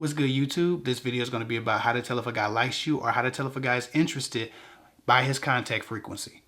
What's good, YouTube? This video is going to be about how to tell if a guy likes you or how to tell if a guy is interested by his contact frequency.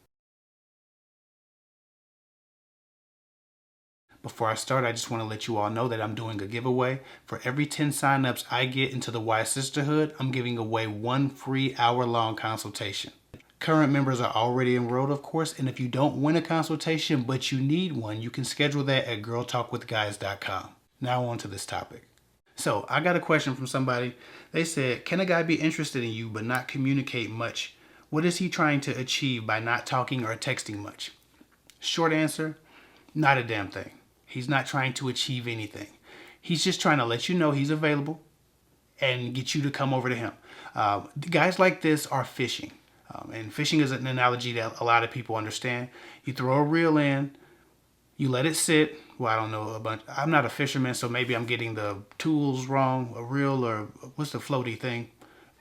Before I start, I just want to let you all know that I'm doing a giveaway. For every 10 signups I get into the Y Sisterhood, I'm giving away one free hour-long consultation. Current members are already enrolled, of course, and if you don't win a consultation but you need one, you can schedule that at girltalkwithguys.com. Now on to this topic. So I got a question from somebody. They said, can a guy be interested in you but not communicate much? What is he trying to achieve by not talking or texting much? Short answer, not a damn thing. He's not trying to achieve anything. He's just trying to let you know he's available and get you to come over to him. Guys like this are fishing. And fishing is an analogy that a lot of people understand. You throw a reel in, you let it sit. Well, I don't know a bunch. I'm not a fisherman, so maybe I'm getting the tools wrong. A reel, or what's the floaty thing?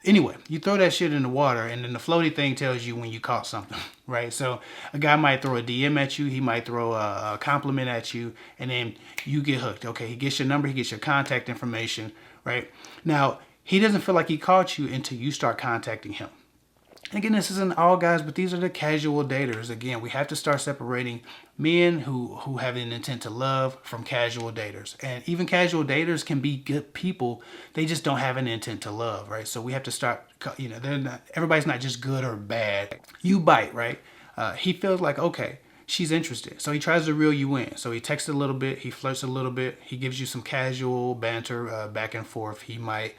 Anyway, you throw that shit in the water, and then the floaty thing tells you when you caught something, right? So a guy might throw a DM at you. He might throw a compliment at you, and then you get hooked. Okay, he gets your number. He gets your contact information, right? Now, he doesn't feel like he caught you until you start contacting him. Again, this isn't all guys, but these are the casual daters. Again, we have to start separating men who have an intent to love from casual daters. And even casual daters can be good people. They just don't have an intent to love, right? So we have to start, everybody's not just good or bad. You bite, right? He feels like, okay, she's interested. So he tries to reel you in. So he texts a little bit. He flirts a little bit. He gives you some casual banter back and forth. He might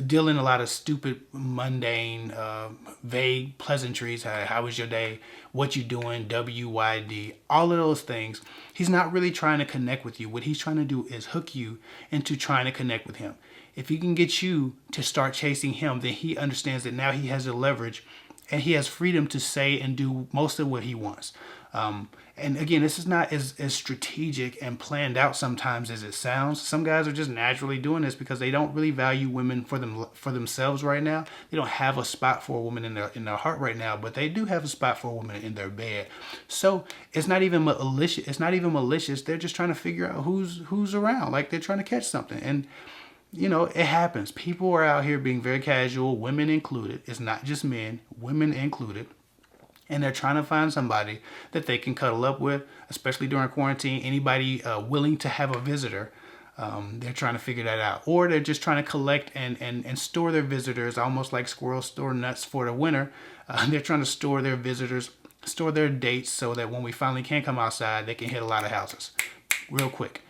deal in a lot of stupid, mundane, vague pleasantries. How was your day? What you doing? WYD. All of those things. He's not really trying to connect with you. What he's trying to do is hook you into trying to connect with him. If he can get you to start chasing him, then he understands that now he has the leverage and he has freedom to say and do most of what he wants. And again, this is not as strategic and planned out sometimes as it sounds. Some guys are just naturally doing this because they don't really value women for themselves right now. They don't have a spot for a woman in their heart right now, but they do have a spot for a woman in their bed. So it's not even malicious. It's not even malicious. They're just trying to figure out who's around. Like they're trying to catch something. And you know, it happens. People are out here being very casual, women included. It's not just men, women included. And they're trying to find somebody that they can cuddle up with, especially during quarantine. Anybody willing to have a visitor, they're trying to figure that out. Or they're just trying to collect and store their visitors, almost like squirrels store nuts for the winter. They're trying to store their visitors, store their dates so that when we finally can come outside, they can hit a lot of houses real quick.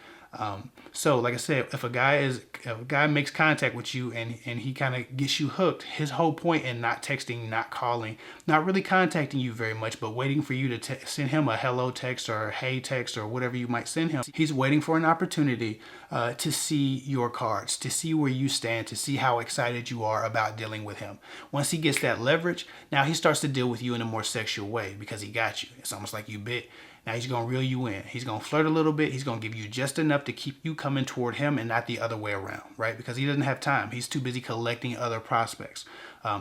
So like I said, if a guy makes contact with you and he kind of gets you hooked, his whole point in not texting, not calling, not really contacting you very much, but waiting for you to send him a hello text or hey text or whatever you might send him. He's waiting for an opportunity to see your cards, to see where you stand, to see how excited you are about dealing with him. Once he gets that leverage, now he starts to deal with you in a more sexual way because he got you. It's almost like you bit. Now he's going to reel you in. He's going to flirt a little bit. He's going to give you just enough to keep you coming toward him and not the other way around, right? Because he doesn't have time. He's too busy collecting other prospects.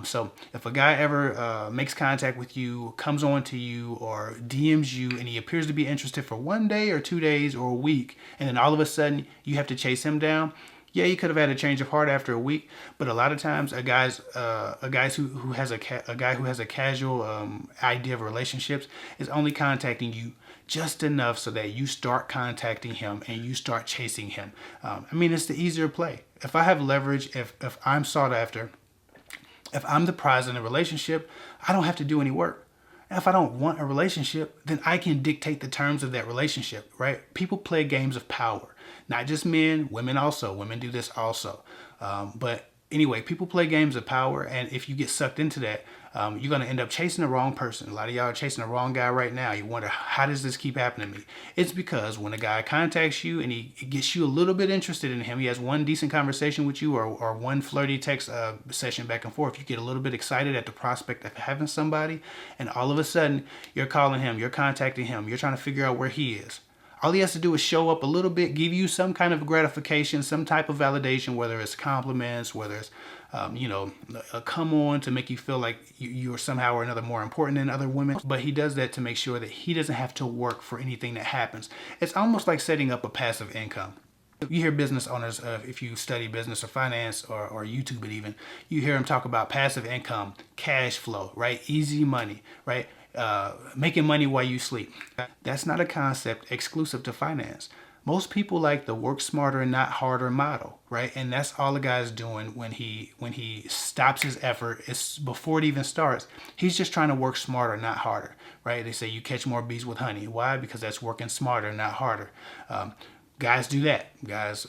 So if a guy ever makes contact with you, comes on to you, or DMs you, and he appears to be interested for 1 day or 2 days or a week, and then all of a sudden you have to chase him down, yeah, you could have had a change of heart after a week, but a lot of times a guy who has a casual idea of relationships is only contacting you just enough so that you start contacting him and you start chasing him. I mean, it's the easier play. If I have leverage, if I'm sought after, if I'm the prize in a relationship, I don't have to do any work. If I don't want a relationship, then I can dictate the terms of that relationship, right? People play games of power. Not just men, women also. Women do this also. But anyway, people play games of power, and if you get sucked into that, you're going to end up chasing the wrong person. A lot of y'all are chasing the wrong guy right now. You wonder, how does this keep happening to me? It's because when a guy contacts you and he gets you a little bit interested in him, he has one decent conversation with you or one flirty text session back and forth, you get a little bit excited at the prospect of having somebody, and all of a sudden, you're calling him, you're contacting him, you're trying to figure out where he is. All he has to do is show up a little bit, give you some kind of gratification, some type of validation, whether it's compliments, whether it's, a come on to make you feel like you're somehow or another more important than other women. But he does that to make sure that he doesn't have to work for anything that happens. It's almost like setting up a passive income. You hear business owners, if you study business or finance or YouTube it even, you hear them talk about passive income, cash flow, right? Easy money, right? Making money while you sleep. That's not a concept exclusive to finance. Most people like the work smarter and not harder model, right? And that's all the guy's doing when he stops his effort. It's before it even starts. He's just trying to work smarter, not harder, right? They say you catch more bees with honey. Why? Because that's working smarter, not harder. Guys do that. Guys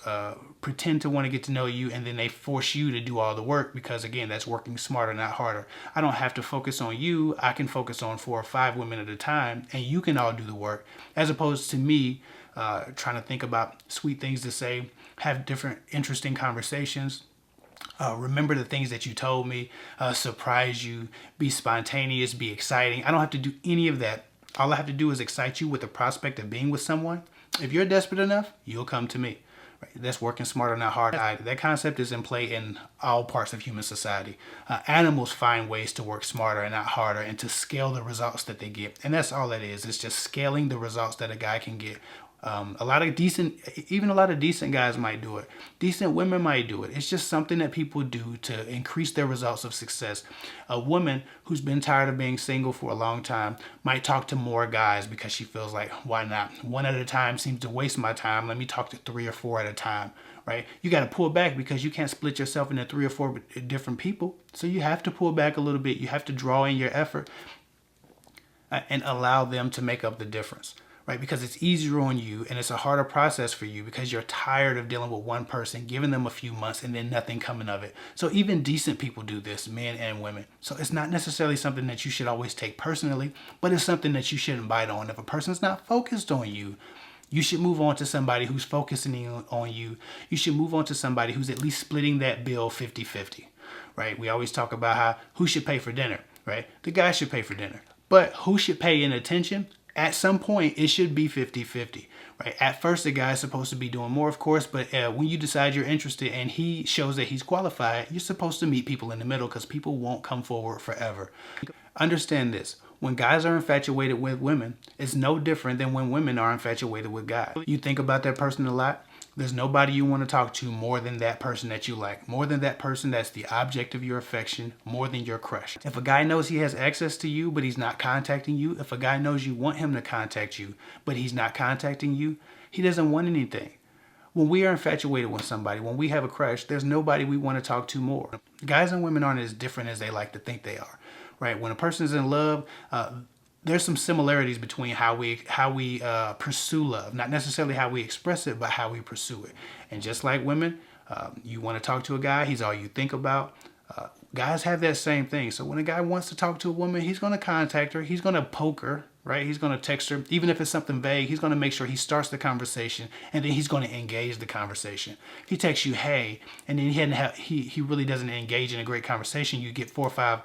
pretend to want to get to know you, and then they force you to do all the work because, again, that's working smarter, not harder. I don't have to focus on you. I can focus on 4 or 5 women at a time, and you can all do the work, as opposed to me trying to think about sweet things to say, have different interesting conversations, remember the things that you told me, surprise you, be spontaneous, be exciting. I don't have to do any of that. All I have to do is excite you with the prospect of being with someone. If you're desperate enough, you'll come to me. Right? That's working smarter, not harder. That concept is in play in all parts of human society. Animals find ways to work smarter and not harder and to scale the results that they get. And that's all that is. It's just scaling the results that a guy can get. A lot of decent guys might do it. Decent women might do it. It's just something that people do to increase their results of success. A woman who's been tired of being single for a long time might talk to more guys because she feels like, why not? One at a time seems to waste my time. Let me talk to 3 or 4 at a time, right? You got to pull back because you can't split yourself into 3 or 4 different people. So you have to pull back a little bit. You have to draw in your effort and allow them to make up the difference. Right? Because it's easier on you and it's a harder process for you because you're tired of dealing with one person, giving them a few months and then nothing coming of it. So even decent people do this, men and women. So it's not necessarily something that you should always take personally, but it's something that you shouldn't bite on. If a person's not focused on you, you should move on to somebody who's focusing on you. You should move on to somebody who's at least splitting that bill 50-50, right? We always talk about who should pay for dinner, right? The guy should pay for dinner. But who should pay in attention? At some point, it should be 50-50, right? At first, the guy's supposed to be doing more, of course, but when you decide you're interested and he shows that he's qualified, you're supposed to meet people in the middle because people won't come forward forever. Understand this. When guys are infatuated with women, it's no different than when women are infatuated with guys. You think about that person a lot. There's nobody you want to talk to more than that person that you like, more than that person that's the object of your affection, more than your crush. If a guy knows he has access to you, but he's not contacting you, if a guy knows you want him to contact you, but he's not contacting you, he doesn't want anything. When we are infatuated with somebody, when we have a crush, there's nobody we want to talk to more. Guys and women aren't as different as they like to think they are, right? When a person is in love, there's some similarities between how we pursue love, not necessarily how we express it, but how we pursue it. And just like women, you want to talk to a guy, he's all you think about. Guys have that same thing. So when a guy wants to talk to a woman, he's going to contact her, he's going to poke her, right? He's going to text her, even if it's something vague. He's going to make sure he starts the conversation, and then he's going to engage the conversation. If he texts you, hey, and then he really doesn't engage in a great conversation, you get 4 or 5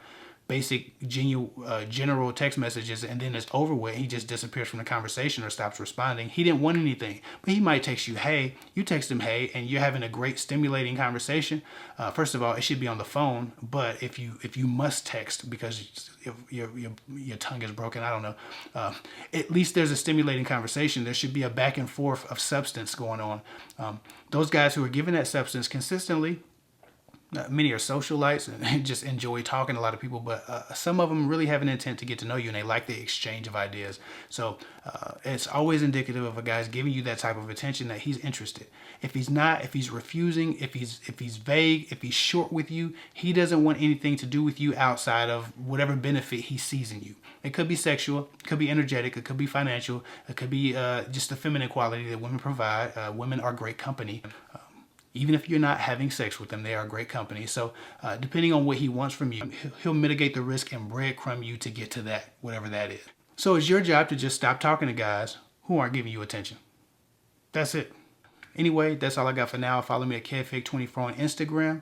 basic general text messages, and then it's over with. He just disappears from the conversation or stops responding. He didn't want anything, but he might text you, hey, you text him, hey, and you're having a great stimulating conversation. First of all, it should be on the phone, but if you must text because your tongue is broken, I don't know, at least there's a stimulating conversation. There should be a back and forth of substance going on. Those guys who are given that substance consistently, many are socialites and just enjoy talking to a lot of people, but some of them really have an intent to get to know you and they like the exchange of ideas. So it's always indicative of a guy's giving you that type of attention that he's interested. If he's not, if he's refusing, if he's vague, if he's short with you, he doesn't want anything to do with you outside of whatever benefit he sees in you. It could be sexual, it could be energetic, it could be financial, it could be just the feminine quality that women provide. Women are great company. Even if you're not having sex with them, they are great company. So depending on what he wants from you, he'll mitigate the risk and breadcrumb you to get to that, whatever that is. So it's your job to just stop talking to guys who aren't giving you attention. That's it. Anyway, that's all I got for now. Follow me at KevHick24 on Instagram.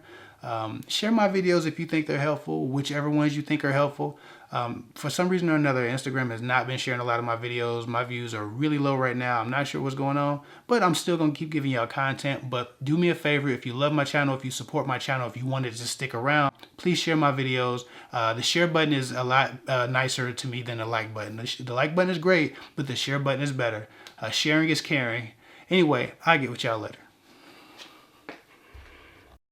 Share my videos if you think they're helpful, whichever ones you think are helpful. For some reason or another, Instagram has not been sharing a lot of my videos. My views are really low right now. I'm not sure what's going on, but I'm still going to keep giving y'all content. But do me a favor, if you love my channel, if you support my channel, if you want it to stick around, please share my videos. The share button is a lot nicer to me than the like button. The like button is great, but the share button is better. Sharing is caring. Anyway, I'll get with y'all later.